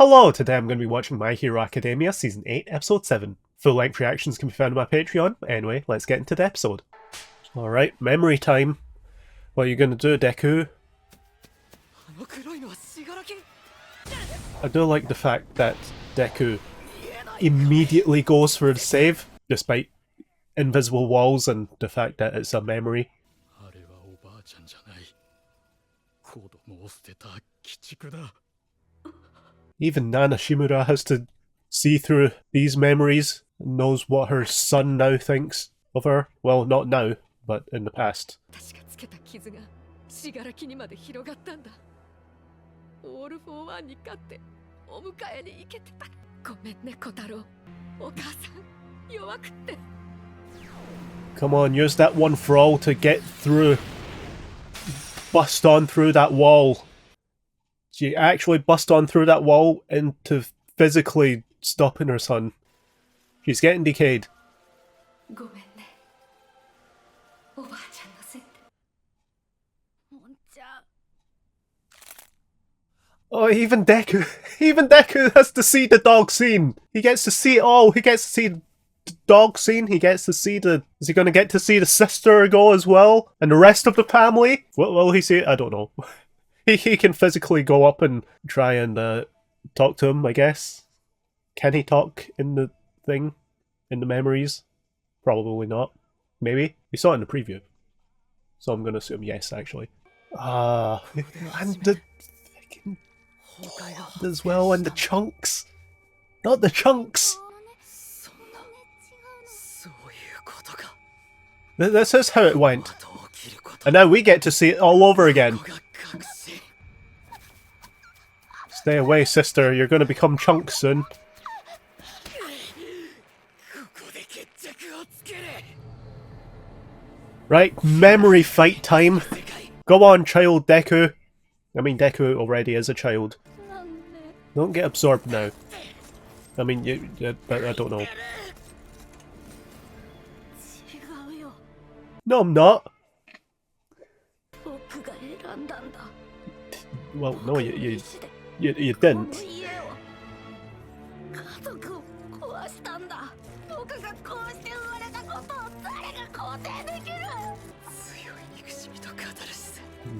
Hello, today I'm going to be watching My Hero Academia Season 8, Episode 7. Full-length reactions can be found on my Patreon. Anyway, let's get into the episode. Alright, memory time. What are you going to do, Deku? I do like the fact that Deku immediately goes for the save, despite invisible walls and the fact that it's a memory. Even Nana Shimura has to see through these memories and knows what her son now thinks of her. Well, not now, but in the past. Come on, use that one for all to get through. Bust on through that wall. She actually bust on through that wall into physically stopping her son. She's getting decayed. Oh, even Deku has to see the dog scene. He gets to see it all. He gets to see the dog scene. He gets to see the... Is he going to get to see the sister go as well? And the rest of the family? What will he see? I don't know. He can physically go up and try and talk to him, I guess. Can he talk in the thing? In the memories? Probably not. Maybe. We saw it in the preview. So I'm going to assume yes, actually. And the fucking blood as well, and the chunks. Not the chunks! This is how it went. And now we get to see it all over again. Stay away, sister. You're going to become chunks soon. Right, memory fight time. Go on, child Deku. I mean, Deku already is a child. Don't get absorbed now. I mean, I don't know. No, I'm not. Well, no, you didn't.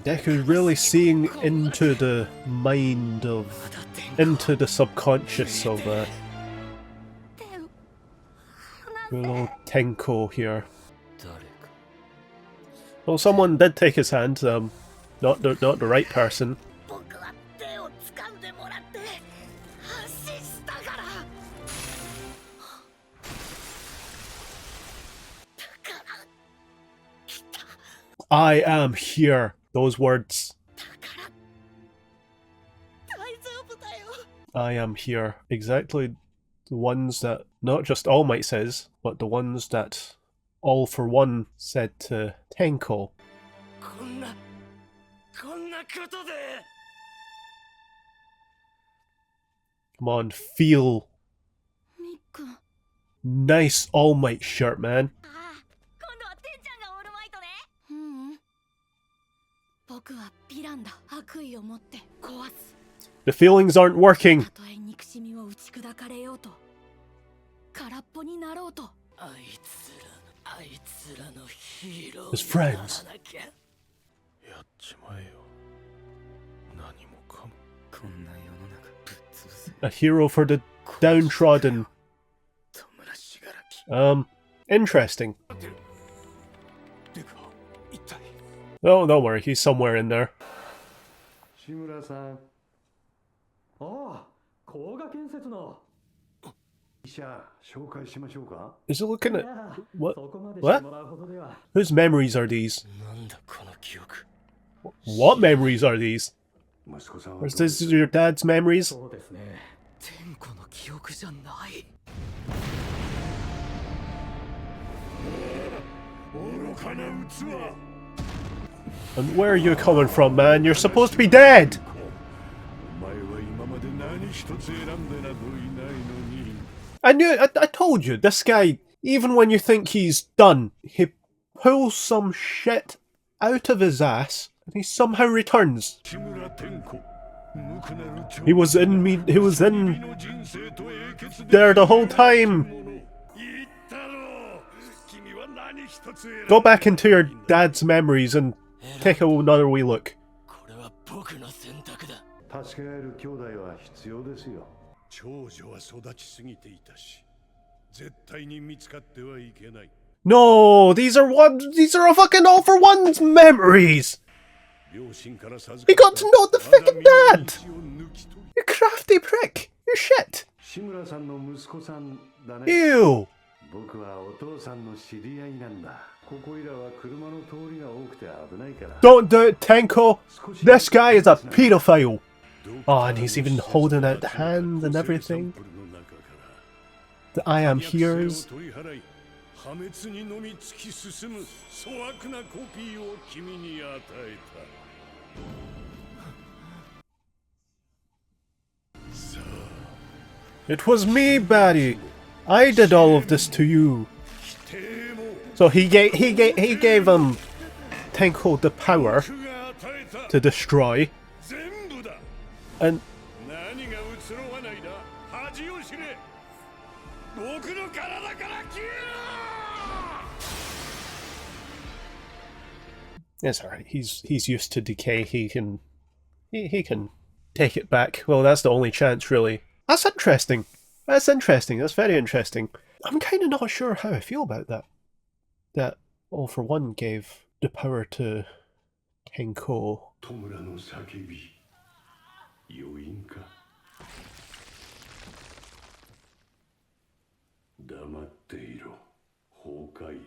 Deku's really seeing into the mind of... into the subconscious of little Tenko here. Well, someone did take his hand, not the right person. I am here. Those words. I am here. Exactly the ones that not just All Might says, but the ones that All for One said to Tenko. Come on, feel. Nice All Might shirt, man. The feelings aren't working. His friends. A hero for the downtrodden. Interesting. Oh, don't worry, he's somewhere in there. Is he looking at... What? Whose memories are these? What memories are these? Is this your dad's memories? And where are you coming from, man? You're supposed to be dead! I told you, this guy, even when you think he's done, he pulls some shit out of his ass, and he somehow returns. He was in me. He was in there the whole time. Go back into your dad's memories and take another wee look. 助け合える兄弟は必要ですよ。長女は育ちすぎていたし、絶対に見つかってはいけない。No, these are a fucking all for one's memories. He got to know the fucking dad. You crafty prick. You're shit. 志村さんの息子さんだね。 Ew. 僕はお父さんの知り合いなんだ。ここいらは車の通りが多くて危ないから。 Don't do it, Tenko. This guy is a pedophile. Oh, and he's even holding out the hand and everything. The I am here's. 破滅にのみ突き進む粗悪なコピーを君に与えた。さあ、 It was me, Barry. I did all of this to you. So he gave Tenko the power to destroy. And 何が移ろわないだ。恥を知れ。僕の体から消えろ。 it's alright. He's used to decay. He can take it back. Well, that's the only chance, really. That's interesting. That's interesting. That's very interesting. I'm kind of not sure how I feel about that. That All for One gave the power to Tenko. 戸村の叫び、余韻か。黙っていろ。崩壊、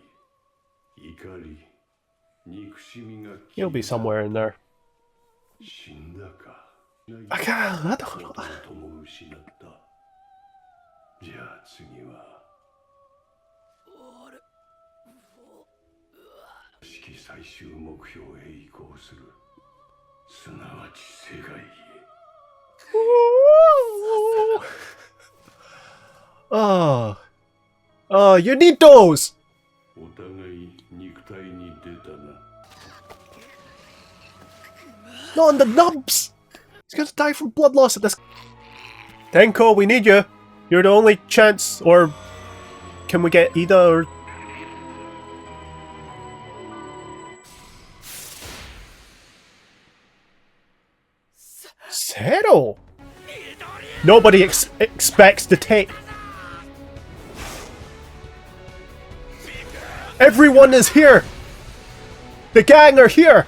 怒り、憎しみが。 He'll be somewhere in there. 死んだか。I don't know. とも失った。じゃあ次は。式最終目標へ移行する。すなわち世界へ。 Oh, you need those. お互い肉体に出たな。 Not on the nubs. He's gonna die from blood loss at this. Tenko, we need you. You're the only chance. Or can we get Ida or? Zero. Nobody expects to take. Everyone is here. The gang are here.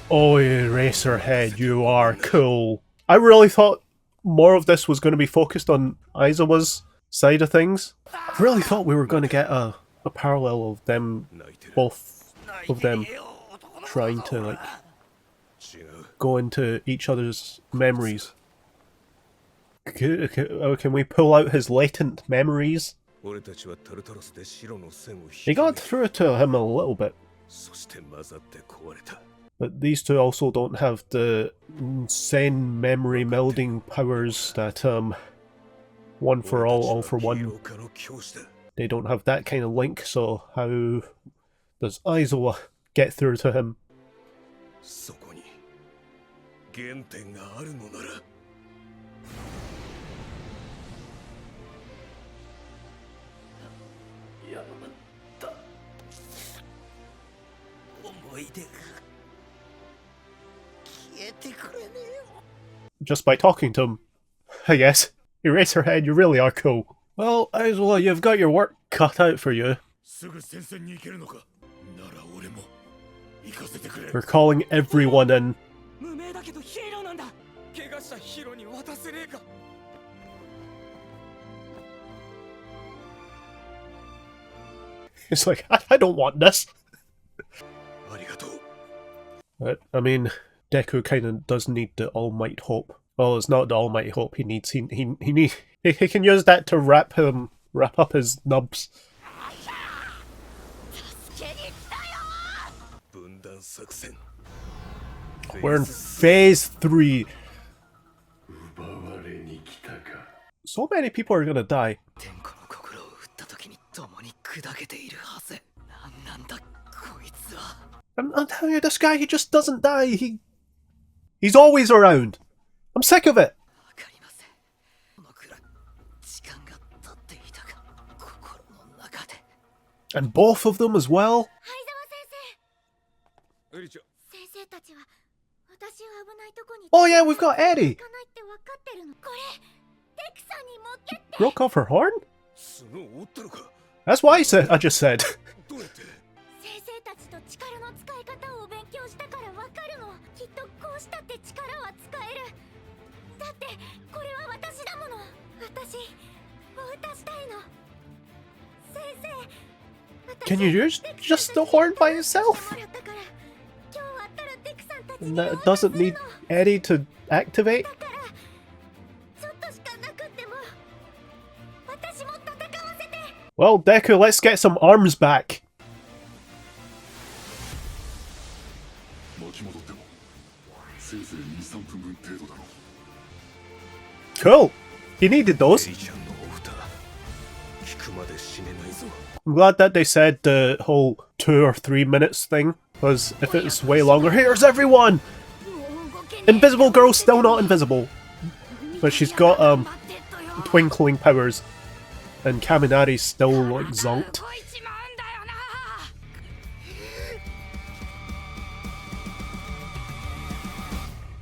Oh, Eraserhead, you are cool. I really thought more of this was going to be focused on Aizawa's side of things. I really thought we were going to get a parallel of them, both of them, trying to like go into each other's memories. Can we pull out his latent memories? They got through to him a little bit. But these two also don't have the insane memory melding powers that One for All for One. They don't have that kind of link, so how does Aizawa get through to him? Just by talking to him, I guess. Eraserhead, you really are cool. Well, Aizawa, you've got your work cut out for you. We're calling everyone in. It's like, I don't want this. But, I mean, Deku kind of does need the All Might Hope. Well, it's not the All Might Hope he needs. He can use that to wrap up his nubs. We're in phase 3. So many people are gonna die. I'm telling you, this guy, he just doesn't die. He's always around. I'm sick of it. And both of them as well. エリちゃん 先生たちは私を危ないとこに Oh yeah, we've got Eddie. 行かないって分かってるの。これデクさんに持ってって。 Broke off her horn? 角を折ったのか That's what I just said. どうやって先生たちと力の使い方を勉強したから分かるの。きっとこうしたって力は使える。だってこれは私だもの。私を打たしたいの。先生。 Can you use just the horn by itself? And that doesn't need Eddie to activate? Well, Deku, let's get some arms back. Cool. He needed those. エリちゃんのお歌聞くまで死ねないぞ I'm glad that they said the whole 2 or 3 minutes thing, because if it's way longer, here's everyone! Invisible Girl's still not invisible, but she's got twinkling powers, and Kaminari's still like zonked.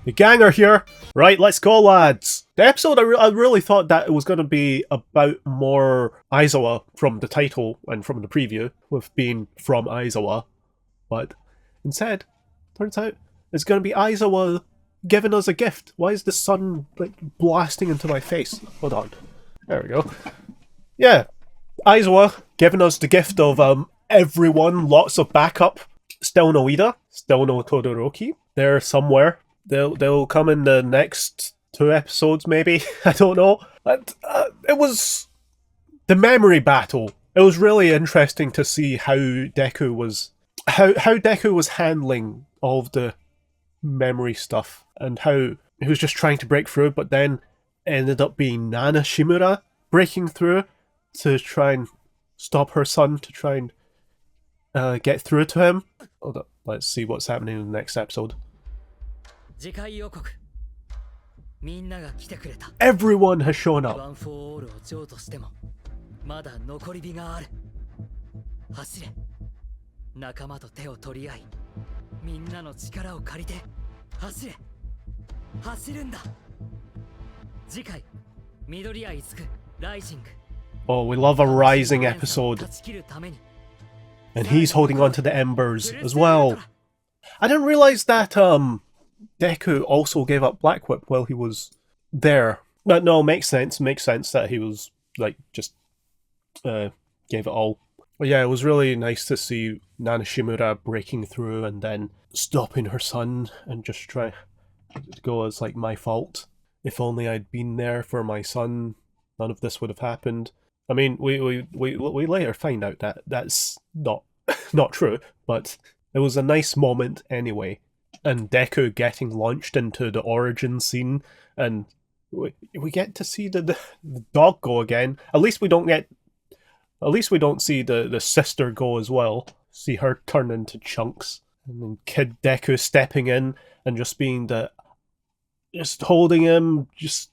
The gang are here! Right, let's go, lads! The episode, I really thought that it was going to be about more Aizawa from the title and from the preview, with being from Aizawa. But instead, turns out it's going to be Aizawa giving us a gift. Why is the sun like blasting into my face? Hold on. There we go. Yeah, Aizawa giving us the gift of everyone, lots of backup. Still no Ida, still no Todoroki. They're somewhere. They'll come in the next 2 episodes, maybe. I don't know. But it was the memory battle. It was really interesting to see how Deku was handling all of the memory stuff, and how he was just trying to break through, but then it ended up being Nana Shimura breaking through to try and stop her son, to try and get through to him. Hold up, let's see what's happening in the next episode. Everyone has shown up. まだ残り火がある。走れ。仲間と手を取り合い、みんなの力を借りて走れ。走るんだ。次回、緑谷5ライジング。 Oh, we love a rising episode. And he's holding on to the embers as well. I didn't realize that Deku also gave up Black Whip while he was there. But no, makes sense. Makes sense that he was like just gave it all. But yeah, it was really nice to see Nana Shimura breaking through and then stopping her son and just try to go as like, my fault. If only I'd been there for my son, none of this would have happened. I mean, we later find out that that's not not true, but it was a nice moment anyway. And Deku getting launched into the origin scene, and we get to see the dog go again. At least we don't see the sister go as well. See her turn into chunks, and then Kid Deku stepping in and just being just holding him, just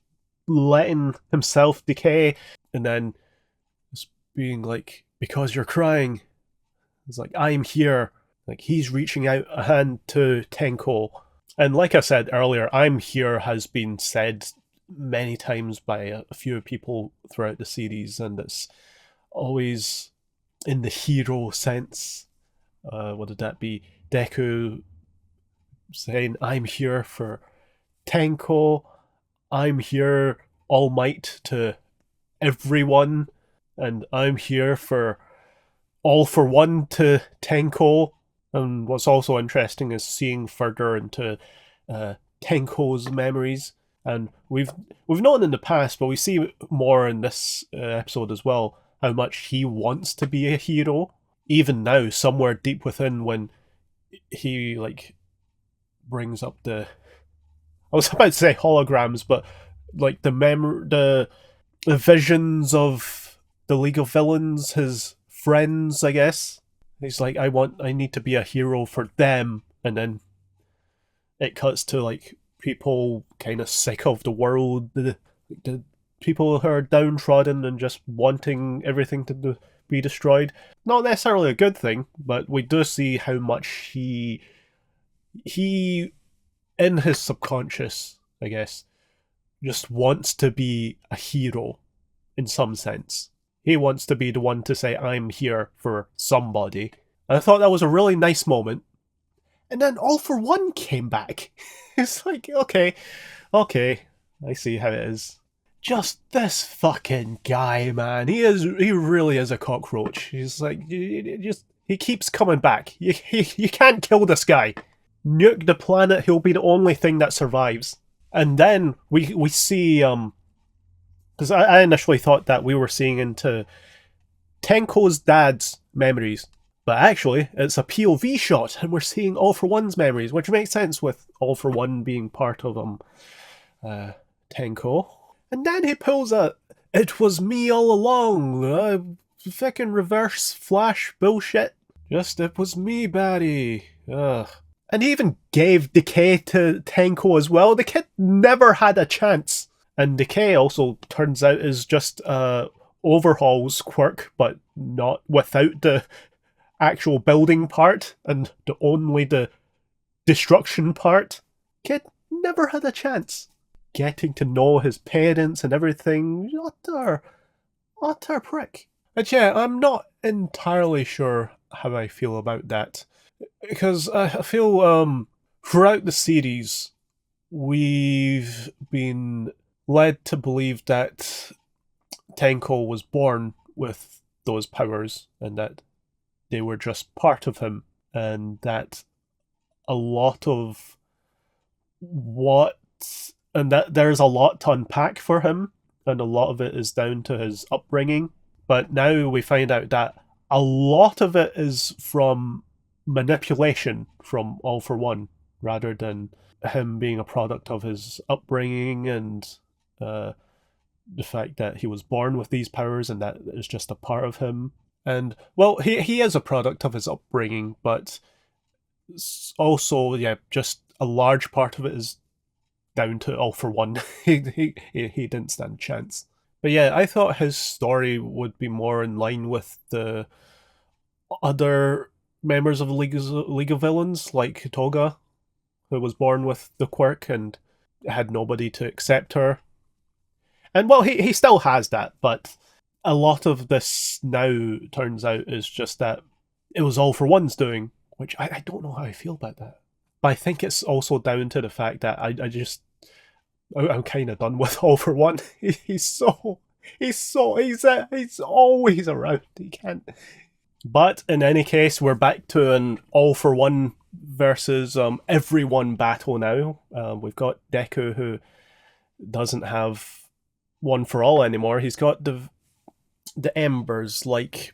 letting himself decay, and then just being like, because you're crying. It's like, I'm here. Like, he's reaching out a hand to Tenko. And like I said earlier, I'm here has been said many times by a few people throughout the series, and it's always in the hero sense. What did that be? Deku saying, I'm here for Tenko. I'm here, All Might to everyone. And I'm here for All for One to Tenko. And what's also interesting is seeing further into Tenko's memories. And we've known in the past, but we see more in this episode as well, how much he wants to be a hero. Even now, somewhere deep within, when he like brings up I was about to say holograms, but like the visions of the League of Villains, his friends, I guess. He's like, I need to be a hero for them, and then it cuts to like people kind of sick of the world, the people who are downtrodden and just wanting everything to be destroyed. Not necessarily a good thing, but we do see how much he in his subconscious, I guess, just wants to be a hero in some sense. He wants to be the one to say, I'm here for somebody. And I thought that was a really nice moment. And then All For One came back. It's like, okay, I see how it is. Just this fucking guy, man. He really is a cockroach. He's like, he keeps coming back. You can't kill this guy. Nuke the planet, he'll be the only thing that survives. And then we see, because I initially thought that we were seeing into Tenko's dad's memories, but actually it's a POV shot, and we're seeing All For One's memories, which makes sense with All For One being part of Tenko. And then he pulls a, it was me all along, fucking reverse flash bullshit. Just, it was me, Barry. Ugh. And he even gave Decay to Tenko as well. The kid never had a chance. And Decay also turns out is just Overhaul's quirk, but not without the actual building part and only the destruction part. Kid never had a chance. Getting to know his parents and everything. Utter prick. And yeah, I'm not entirely sure how I feel about that. Because I feel throughout the series, we've been led to believe that Tenko was born with those powers and that they were just part of him, and that a lot of that there's a lot to unpack for him, and a lot of it is down to his upbringing. But now we find out that a lot of it is from manipulation from All For One, rather than him being a product of his upbringing and the fact that he was born with these powers and that is just a part of him. And, well, he is a product of his upbringing, but also, yeah, just a large part of it is down to All For One. he didn't stand a chance. But yeah, I thought his story would be more in line with the other members of the League of Villains, like Toga, who was born with the quirk and had nobody to accept her. And well, he still has that, but a lot of this now turns out is just that it was All For One's doing, which I don't know how I feel about that. But I think it's also down to the fact that I'm kind of done with All For One. He's always around. He can't. But in any case, we're back to an All For One versus everyone battle now. We've got Deku, who doesn't have One For All anymore. He's got the embers like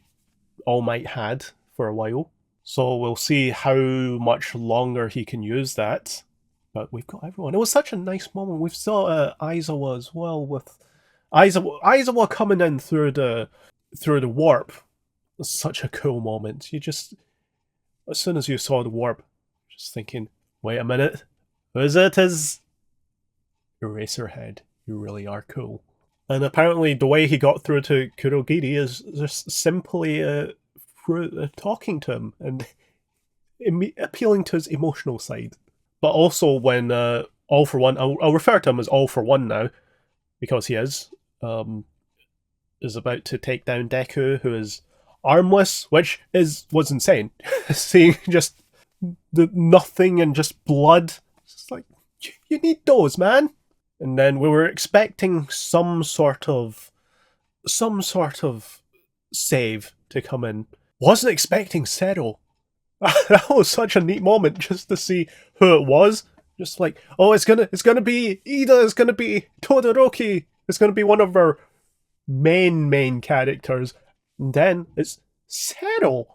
All Might had for a while. So we'll see how much longer he can use that. But we've got everyone. It was such a nice moment. We've saw Aizawa as well, with Aizawa coming in through the warp. It was such a cool moment. You just, as soon as you saw the warp, just thinking, wait a minute, who is it? Is Eraserhead. You really are cool. And apparently the way he got through to Kurogiri is just simply through talking to him and appealing to his emotional side. But also when All For One, I'll refer to him as All For One now, because he is about to take down Deku, who is armless, which was insane. Seeing just the nothing and just blood. It's just like, you need those, man. And then we were expecting some sort of save to come in. Wasn't expecting Zero. That was such a neat moment just to see who it was. Just like, oh, it's gonna be Ida, it's gonna be Todoroki, it's gonna be one of our main characters. And then it's Zero.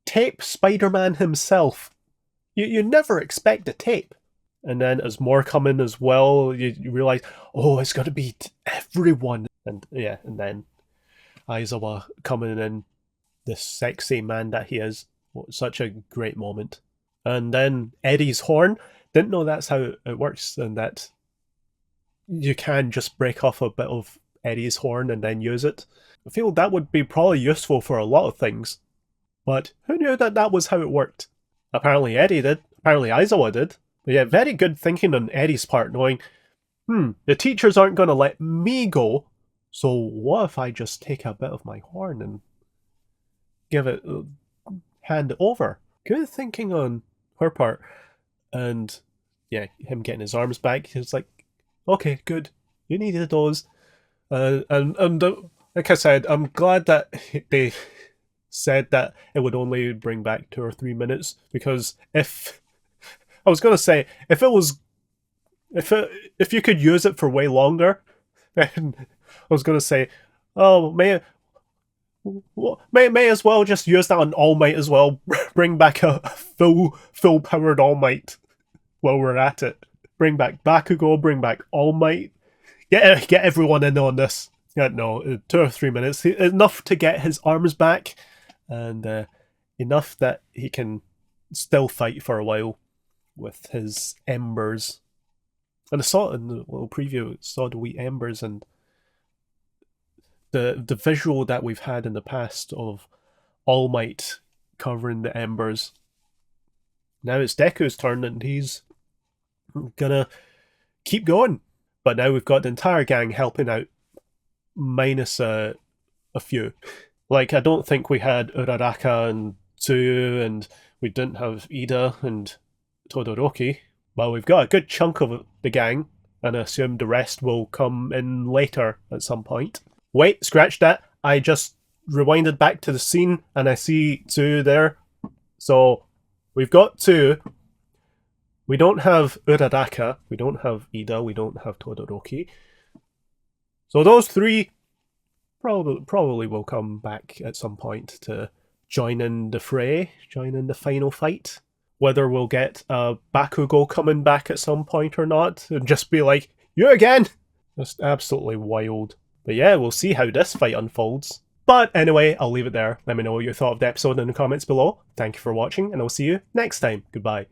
Tape Spider-Man himself. You never expect a Tape. And then as more come in as well, you realise, oh, it's got to be everyone. And yeah, and then Aizawa coming in the sexy man that he is. Such a great moment. And then Eddie's horn. Didn't know that's how it works, and that you can just break off a bit of Eddie's horn and then use it. I feel that would be probably useful for a lot of things. But who knew that that was how it worked? Apparently Eddie did. Apparently Aizawa did. But yeah, very good thinking on Eddie's part, knowing, the teachers aren't going to let me go, so what if I just take a bit of my horn and give it, hand it over? Good thinking on her part. And yeah, him getting his arms back, he's like, okay, good, you needed those. And like I said, I'm glad that they said that it would only bring back 2 or 3 minutes, because if I was gonna say if you could use it for way longer, then I was gonna say, oh, may as well just use that on All Might as well. Bring back a full powered All Might while we're at it. Bring back Bakugo, bring back All Might. Get everyone in on this. Yeah, no, 2 or 3 minutes. Enough to get his arms back, and enough that he can still fight for a while with his embers. And I saw it in the little preview, saw the wee embers, and the visual that we've had in the past of All Might covering the embers. Now it's Deku's turn, and he's gonna keep going. But now we've got the entire gang helping out, minus a few. Like, I don't think we had Uraraka and Tsuyu, and we didn't have Ida and Todoroki. Well, we've got a good chunk of the gang, and I assume the rest will come in later at some point. Wait, scratch that. I just rewinded back to the scene, and I see Tsuyu there. So, we've got Tsuyu. We don't have Uraraka, we don't have Ida, we don't have Todoroki. So those three probably will come back at some point to join in the fray, join in the final fight. Whether we'll get Bakugo coming back at some point or not, and just be like, you again! Just absolutely wild. But yeah, we'll see how this fight unfolds. But anyway, I'll leave it there. Let me know what you thought of the episode in the comments below. Thank you for watching, and I'll see you next time. Goodbye.